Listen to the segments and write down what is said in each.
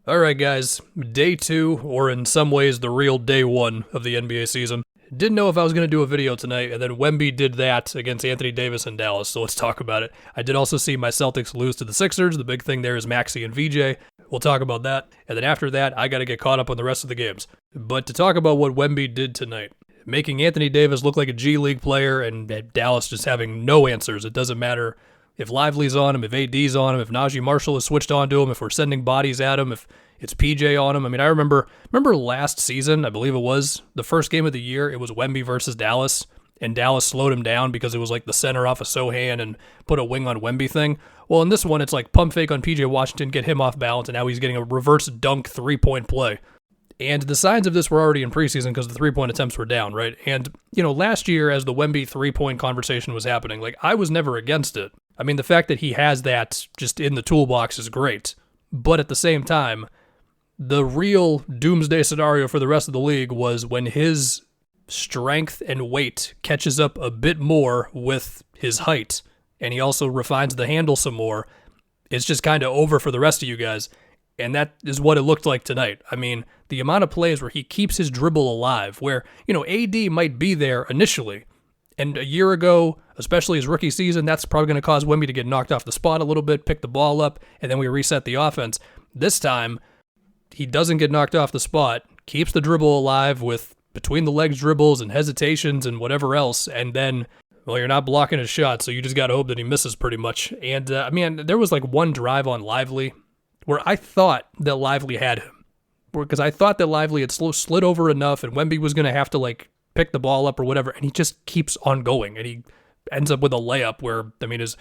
Alright guys, day 2, or in some ways the real day 1 of the NBA season. Didn't know if I was going to do a video tonight, and then Wemby did that against Anthony Davis in Dallas, so let's talk about it. I did also see my Celtics lose to the Sixers. The big thing there is Maxey and VJ. We'll talk about that. And then after that, I got to get caught up on the rest of the games. But to talk about what Wemby did tonight, making Anthony Davis look like a G League player and Dallas just having no answers. It doesn't matter if Lively's on him, if AD's on him, if Najee Marshall is switched on to him, if we're sending bodies at him, if it's PJ on him. I mean, I remember last season, I believe it was, the first game of the year, it was Wemby versus Dallas, and Dallas slowed him down because it was like the center off of Sohan and put a wing on Wemby thing. Well, in this one, it's like pump fake on PJ Washington, get him off balance, and now he's getting a reverse dunk three-point play. And the signs of this were already in preseason because the three-point attempts were down, right? And, last year as the Wemby three-point conversation was happening, like, I was never against it. I mean, the fact that he has that just in the toolbox is great. But at the same time, the real doomsday scenario for the rest of the league was when his strength and weight catches up a bit more with his height, and he also refines the handle some more. It's just kind of over for the rest of you guys. And that is what it looked like tonight. I mean, the amount of plays where he keeps his dribble alive, where, AD might be there initially. And a year ago, especially his rookie season, that's probably going to cause Wemby to get knocked off the spot a little bit, pick the ball up, and then we reset the offense. This time, he doesn't get knocked off the spot, keeps the dribble alive with between the legs dribbles and hesitations and whatever else, and then, well, you're not blocking his shot, so you just got to hope that he misses pretty much. And, there was like one drive on Lively where I thought that Lively had him, because I thought that Lively had slid over enough and Wemby was going to have to, like, pick the ball up or whatever, and he just keeps on going, and he ends up with a layup where, his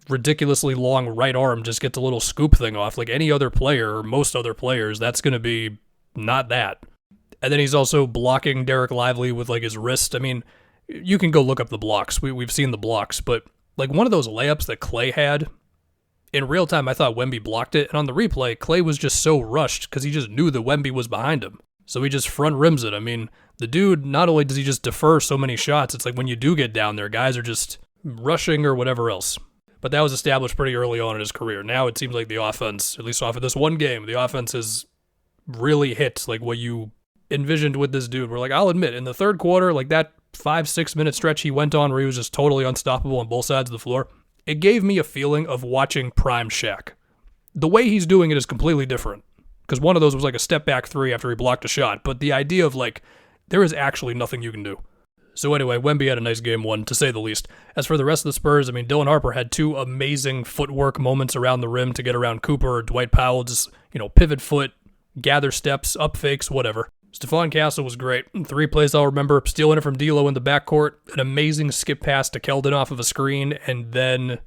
ridiculously long right arm just gets a little scoop thing off. Like any other player or most other players, that's going to be not that. And then he's also blocking Derek Lively with, like, his wrist. I mean, you can go look up the blocks. We've seen the blocks, but, like, one of those layups that Clay had, in real time, I thought Wemby blocked it, and on the replay, Clay was just so rushed because he just knew that Wemby was behind him. So he just front rims it. I mean, the dude, not only does he just defer so many shots, it's like when you do get down there, guys are just rushing or whatever else. But that was established pretty early on in his career. Now it seems like the offense, at least off of this one game, the offense has really hit like what you envisioned with this dude. We're like, I'll admit, in the third quarter, like that 5-6 minute stretch he went on where he was just totally unstoppable on both sides of the floor, it gave me a feeling of watching prime Shaq. The way he's doing it is completely different, because one of those was like a step back three after he blocked a shot, but the idea of, like, there is actually nothing you can do. So anyway, Wemby had a nice game one, to say the least. As for the rest of the Spurs, Dylan Harper had two amazing footwork moments around the rim to get around Cooper. Dwight Powell just, pivot foot, gather steps, up fakes, whatever. Stephon Castle was great. 3 plays I'll remember: stealing it from D'Lo in the backcourt, an amazing skip pass to Keldon off of a screen, and then...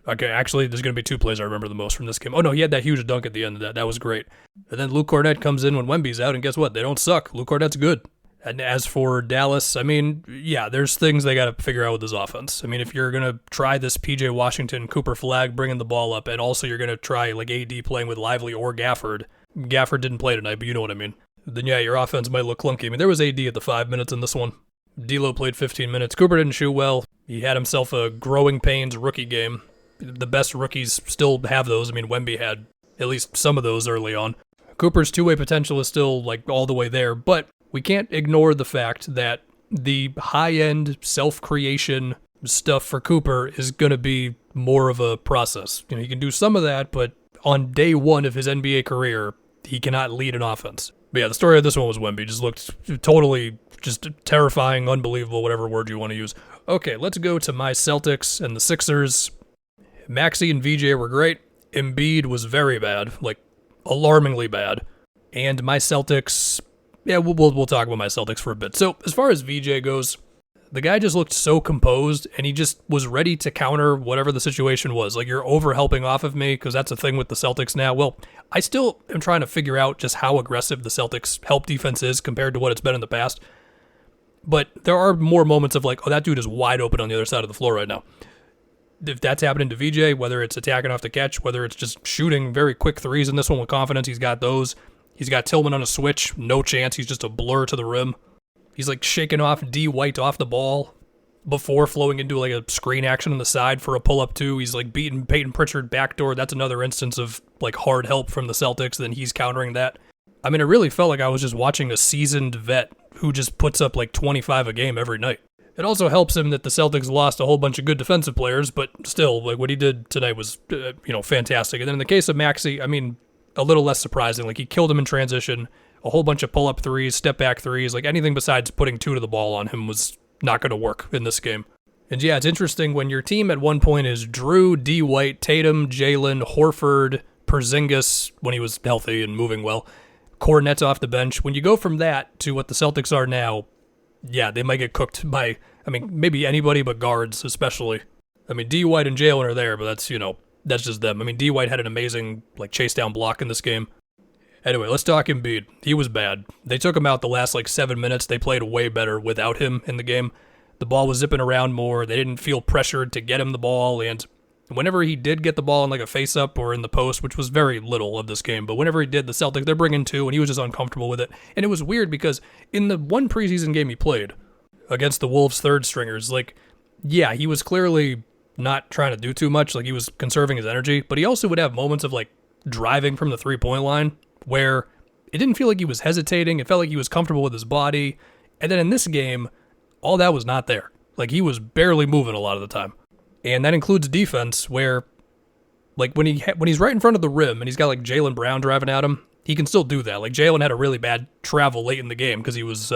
Okay, actually, there's going to be 2 plays I remember the most from this game. Oh, no, he had that huge dunk at the end of that. That was great. And then Luke Cornett comes in when Wemby's out, and guess what? They don't suck. Luke Cornett's good. And as for Dallas, there's things they got to figure out with this offense. If you're going to try this PJ Washington, Cooper Flag bringing the ball up, and also you're going to try, like, AD playing with Lively or Gafford. Gafford didn't play tonight, but you know what I mean. Then, yeah, your offense might look clunky. There was AD at the 5 minutes in this one. D'Lo played 15 minutes. Cooper didn't shoot well. He had himself a growing pains rookie game. The best rookies still have those. Wemby had at least some of those early on. Cooper's two-way potential is still, like, all the way there, but we can't ignore the fact that the high-end self-creation stuff for Cooper is going to be more of a process. He can do some of that, but on day 1 of his NBA career, he cannot lead an offense. But yeah, the story of this one was Wemby. Just looked totally just terrifying, unbelievable, whatever word you want to use. Okay, let's go to my Celtics and the Sixers. Maxey and VJ were great. Embiid was very bad, like alarmingly bad. And my Celtics, yeah, we'll talk about my Celtics for a bit. So as far as VJ goes, the guy just looked so composed, and he just was ready to counter whatever the situation was. Like, you're over-helping off of me, because that's a thing with the Celtics now. Well, I still am trying to figure out just how aggressive the Celtics' help defense is compared to what it's been in the past. But there are more moments of like, oh, that dude is wide open on the other side of the floor right now. If that's happening to VJ, whether it's attacking off the catch, whether it's just shooting very quick threes in this one with confidence, he's got those. He's got Tillman on a switch, no chance. He's just a blur to the rim. He's like shaking off D. White off the ball. before flowing into like a screen action on the side for a pull-up too. He's like beating Peyton Pritchard backdoor. That's another instance of like hard help from the Celtics, then he's countering that. I mean, it really felt like I was just watching a seasoned vet who just puts up like 25 a game every night. It also helps him that the Celtics lost a whole bunch of good defensive players, but still, like what he did tonight was, fantastic. And then in the case of Maxey, I mean, a little less surprising. Like he killed him in transition, a whole bunch of pull-up threes, step-back threes, like anything besides putting two to the ball on him was not going to work in this game. And yeah, it's interesting when your team at one point is Drew, D. White, Tatum, Jalen, Horford, Porzingis when he was healthy and moving well, Kornet's off the bench. When you go from that to what the Celtics are now, yeah, they might get cooked by, maybe anybody but guards, especially. D. White and Jalen are there, but that's just them. D. White had an amazing, chase down block in this game. Anyway, let's talk Embiid. He was bad. They took him out the last, 7 minutes. They played way better without him in the game. The ball was zipping around more. They didn't feel pressured to get him the ball, and whenever he did get the ball in, a face-up or in the post, which was very little of this game, but whenever he did, the Celtics, they're bringing two, and he was just uncomfortable with it. And it was weird because in the one preseason game he played against the Wolves' third stringers, he was clearly not trying to do too much. He was conserving his energy, but he also would have moments of, driving from the three-point line where it didn't feel like he was hesitating. It felt like he was comfortable with his body. And then in this game, all that was not there. He was barely moving a lot of the time. And that includes defense where, when he's right in front of the rim and he's got, Jaylen Brown driving at him, he can still do that. Jaylen had a really bad travel late in the game because he was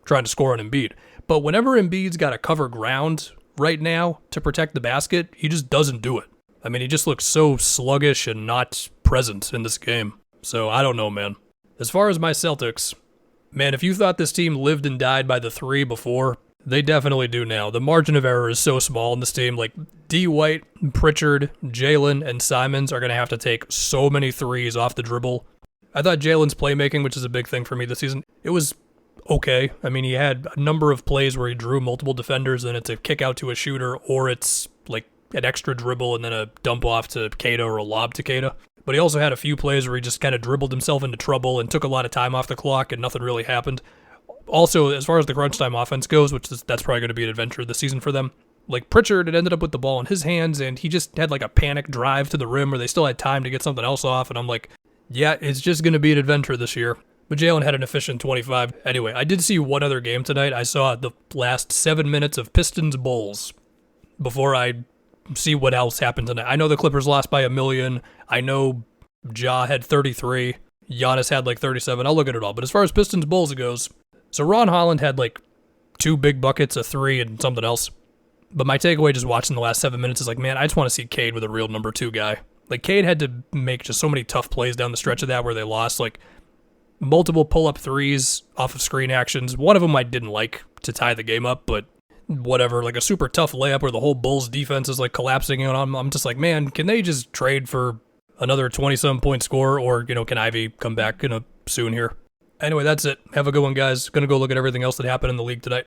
trying to score on Embiid. But whenever Embiid's got to cover ground right now to protect the basket, he just doesn't do it. He just looks so sluggish and not present in this game. So I don't know, man. As far as my Celtics, man, if you thought this team lived and died by the three before, they definitely do now. The margin of error is so small in this team. D. White, Pritchard, Jalen, and Simons are going to have to take so many threes off the dribble. I thought Jalen's playmaking, which is a big thing for me this season, it was okay. He had a number of plays where he drew multiple defenders, and it's a kick out to a shooter, or it's an extra dribble and then a dump off to Keita or a lob to Keita. But he also had a few plays where he just kind of dribbled himself into trouble and took a lot of time off the clock and nothing really happened. Also, as far as the crunch time offense goes, that's probably going to be an adventure this season for them. Pritchard, it ended up with the ball in his hands, and he just had a panic drive to the rim where they still had time to get something else off, and I'm yeah, it's just going to be an adventure this year. But Jalen had an efficient 25. Anyway, I did see one other game tonight. I saw the last 7 minutes of Pistons Bulls before I see what else happened tonight. I know the Clippers lost by 1 million. I know Ja had 33. Giannis had 37. I'll look at it all. But as far as Pistons Bulls goes, so Ron Holland had 2 big buckets, a 3, and something else. But my takeaway just watching the last 7 minutes is man, I just want to see Cade with a real number 2 guy. Cade had to make just so many tough plays down the stretch of that where they lost multiple pull-up threes off of screen actions. One of them I didn't like to tie the game up, but whatever, a super tough layup where the whole Bulls defense is collapsing on. I'm just man, can they just trade for another 20-some point score, or can Ivy come back soon here? Anyway, that's it. Have a good one, guys. Gonna go look at everything else that happened in the league tonight.